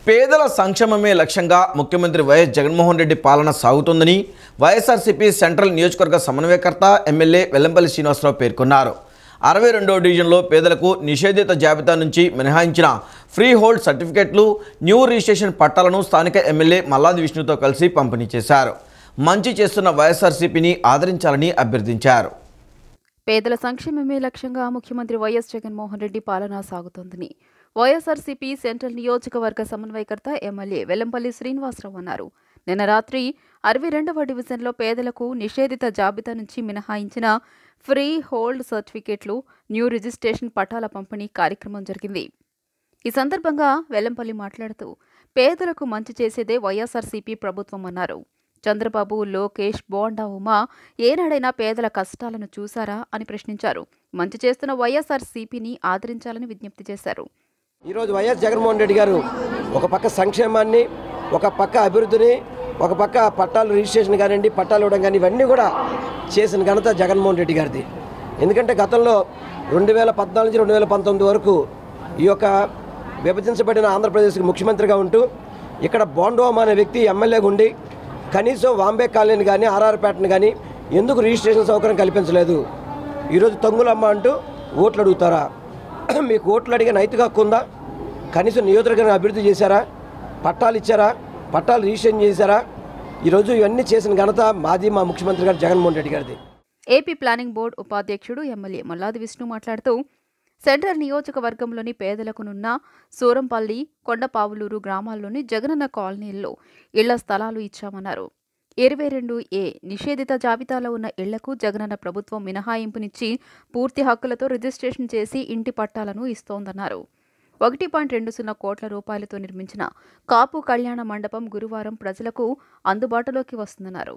పేదల సంక్షేమమే లక్ష్యంగా ముఖ్యమంత్రి వైఎస్ జగన్మోహన్ రెడ్డి పాలన సాగుతుందని వైఎస్ఆర్సీపీ సెంట్రల్ నియోజకవర్గ సమన్వయకర్త ఎమ్మెల్యే వెల్లంపల్లి శ్రీనివాసరావు పేర్కొన్నారు. 62వ డివిజన్లో పేదలకు నిషేధిత జాబితా నుంచి మినహాయించిన ఫ్రీ హోల్డ్ సర్టిఫికెట్లు, న్యూ రిజిస్ట్రేషన్ పట్టాలను స్థానిక ఎమ్మెల్యే మల్లాది విష్ణుతో కలిసి పంపిణీ చేశారు. మంచి చేస్తున్న వైఎస్ఆర్సీపీని ఆదరించాలని అభ్యర్థించారు. పేదల సంక్షేమమే లక్ష్యంగా ముఖ్యమంత్రి వైఎస్ జగన్మోహన్ రెడ్డి పాలన సాగుతోందని వైఎస్ఆర్సీపీ సెంట్రల్ నియోజకవర్గ సమన్వయకర్త ఎమ్మెల్యే వెల్లంపల్లి శ్రీనివాసరావు అన్నారు. నిన్న రాత్రి 62వ డివిజన్లో పేదలకు నిషేధిత జాబితా నుంచి మినహాయించిన ఫ్రీ హోల్డ్ సర్టిఫికెట్లు, న్యూ రిజిస్ట్రేషన్ పట్టాల పంపిణీ కార్యక్రమం జరిగింది. ఈ సందర్భంగా వెల్లంపల్లి మాట్లాడుతూ పేదలకు మంచి చేసేదే వైఎస్ఆర్సీపీ ప్రభుత్వం అన్నారు. చంద్రబాబు, లోకేష్, బోండా ఉమా ఏనాడైనా పేదల కష్టాలను చూశారా అని ప్రశ్నించారు. మంచి చేస్తున్న వైఎస్ఆర్సీపీని ఆదరించాలని విజ్ఞప్తి చేశారు. ఈరోజు వైఎస్ జగన్మోహన్ రెడ్డి గారు ఒక పక్క సంక్షేమాన్ని, ఒక పక్క అభివృద్ధిని, ఒక పక్క పట్టాలు రిజిస్ట్రేషన్ కానివ్వండి, పట్టాలు ఇవ్వడం కానీ ఇవన్నీ కూడా చేసిన ఘనత జగన్మోహన్ రెడ్డి గారిది. ఎందుకంటే గతంలో 2014 నుంచి 2019 వరకు ఈ యొక్క విభజించబడిన ఆంధ్రప్రదేశ్కి ముఖ్యమంత్రిగా ఉంటూ ఇక్కడ బోండోమా అనే వ్యక్తి ఎమ్మెల్యేగా ఉండి కనీసం వాంబే కాలనీని కానీ ఆర్ఆర్పేటను కానీ ఎందుకు రిజిస్ట్రేషన్ సౌకర్యం కల్పించలేదు? ఈరోజు తంగులమ్మ అంటూ ఓట్లు అడుగుతారా? మీకు ఓట్లు అడిగే నైతిక హక్కు ఉందా? కనీసం నియోజకవర్గాన్ని అభివృద్ధి చేశారా? పట్టాలు ఇచ్చారా? పట్టాలు రిజిస్ట్రేషన్ చేశారా? ఈరోజు ఇవన్నీ చేసిన ఘనత మాది, మా ముఖ్యమంత్రి గారు జగన్మోహన్ రెడ్డి గారిది. ఏపీ ప్లానింగ్ బోర్డు ఉపాధ్యక్షుడు ఎమ్మెల్యే మల్లాది విష్ణు మాట్లాడుతూ సెంట్రల్ నియోజకవర్గంలోని పేదలకునున్న సూరంపల్లి, కొండపావులూరు గ్రామాల్లోని జగనన్న కాలనీల్లో ఇళ్ల స్థలాలు ఇచ్చామన్నారు. 22A నిషేధిత జాబితాలో ఉన్న ఇళ్లకు జగనన్న ప్రభుత్వం మినహాయింపునిచ్చి పూర్తి హక్కులతో రిజిస్ట్రేషన్ చేసి ఇంటి పట్టాలను ఇస్తోందన్నారు. 1.20 కోట్ల రూపాయలతో నిర్మించిన కాపు కళ్యాణ మండపం గురువారం ప్రజలకు అందుబాటులోకి వస్తుందన్నారు.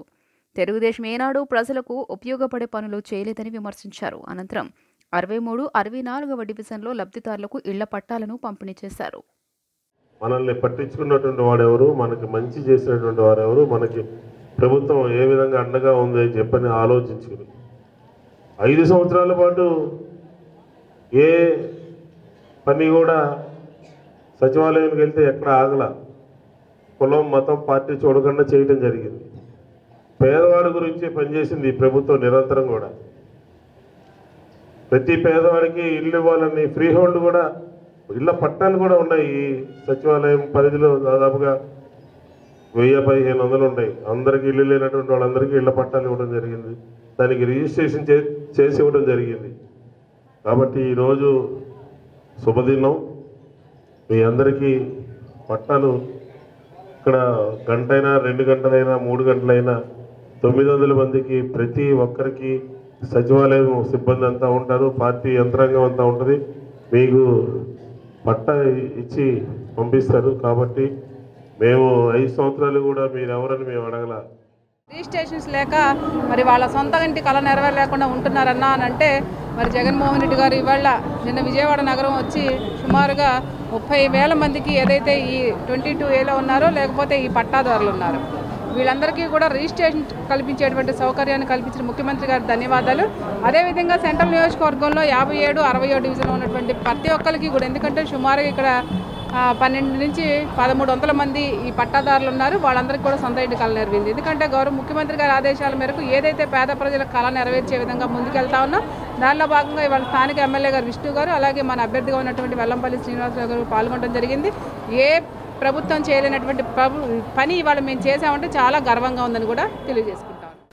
తెలుగుదేశం ఏనాడు ప్రజలకు ఉపయోగపడే పనులు చేయలేదని విమర్శించారు. అనంతరం 63, 64వ డివిజన్లో లబ్ధిదారులకు ఇళ్ల పట్టాలను పంపిణీ చేశారు. మనల్ని పట్టించుకున్నటువంటి వాడెవరు, మనకి మంచి చేసినటువంటి వారెవరు, మనకి ప్రభుత్వం ఏ విధంగా అండగా ఉంది అని చెప్పని ఆలోచించుకుని 5 సంవత్సరాల పాటు ఏ పని కూడా సచివాలయానికి వెళ్తే ఎక్కడ ఆగల, కులం, మతం, పార్టీ చూడకుండా చేయడం జరిగింది. పేదవాడి గురించి పనిచేసింది ఈ ప్రభుత్వం నిరంతరం కూడా. ప్రతి పేదవాడికి ఇల్లు ఇవ్వాలని ఫ్రీ హోల్డ్ కూడా, ఇళ్ల పట్టాలు కూడా ఉన్నాయి. ఈ సచివాలయం పరిధిలో దాదాపుగా 1000-1500 ఉన్నాయి. అందరికీ ఇల్లు లేనటువంటి వాళ్ళందరికీ ఇళ్ల పట్టాలు ఇవ్వడం జరిగింది. దానికి రిజిస్ట్రేషన్ చేసి ఇవ్వడం జరిగింది. కాబట్టి ఈరోజు శుభదినం. మీ అందరికీ పట్టాలు ఇక్కడ గంటైనా, 2 గంటలైనా, 3 గంటలైనా 900 మందికి ప్రతి ఒక్కరికి సచివాలయం సిబ్బంది అంతా ఉంటారు, పార్టీ యంత్రాంగం అంతా ఉంటుంది, మీకు పట్టా ఇచ్చి పంపిస్తారు. కాబట్టి మేము 5 సంవత్సరాలు కూడా మీరు ఎవరని మేము అడగల. రిజిస్ట్రేషన్స్ లేక మరి వాళ్ళ సొంత ఇంటి కళ నెరవేరలేకుండా ఉంటున్నారన్నా అని అంటే మరి జగన్మోహన్ రెడ్డి గారు ఇవాళ నిన్న విజయవాడ నగరం వచ్చి సుమారుగా 30,000 మందికి ఏదైతే ఈ 22Aలో ఉన్నారో, లేకపోతే ఈ పట్టాదారులు ఉన్నారో, వీళ్ళందరికీ కూడా రిజిస్ట్రేషన్ కల్పించేటువంటి సౌకర్యాన్ని కల్పించిన ముఖ్యమంత్రి గారి ధన్యవాదాలు. అదేవిధంగా సెంట్రల్ నియోజకవర్గంలో 57, 60వ డివిజన్లో ఉన్నటువంటి ప్రతి ఒక్కరికి కూడా, ఎందుకంటే సుమారుగా ఇక్కడ 12 నుంచి 1300 మంది ఈ పట్టాదారులు ఉన్నారు. వాళ్ళందరికీ కూడా సొంత ఇంటి కళ నెరవేరింది. ఎందుకంటే గౌరవ ముఖ్యమంత్రి గారి ఆదేశాల మేరకు ఏదైతే పేద ప్రజల కళ నెరవేర్చే విధంగా ముందుకెళ్తా ఉన్నాం, దానిలో భాగంగా ఇవాళ స్థానిక ఎమ్మెల్యే గారు విష్ణు గారు, అలాగే మన అభ్యర్థిగా ఉన్నటువంటి వెల్లంపల్లి శ్రీనివాసరావు గారు పాల్గొనడం జరిగింది. ఏ ప్రభుత్వం చేయలేనటువంటి పని ఇవాళ మేము చేసామంటే చాలా గర్వంగా ఉందని కూడా తెలియజేసుకుంటాం.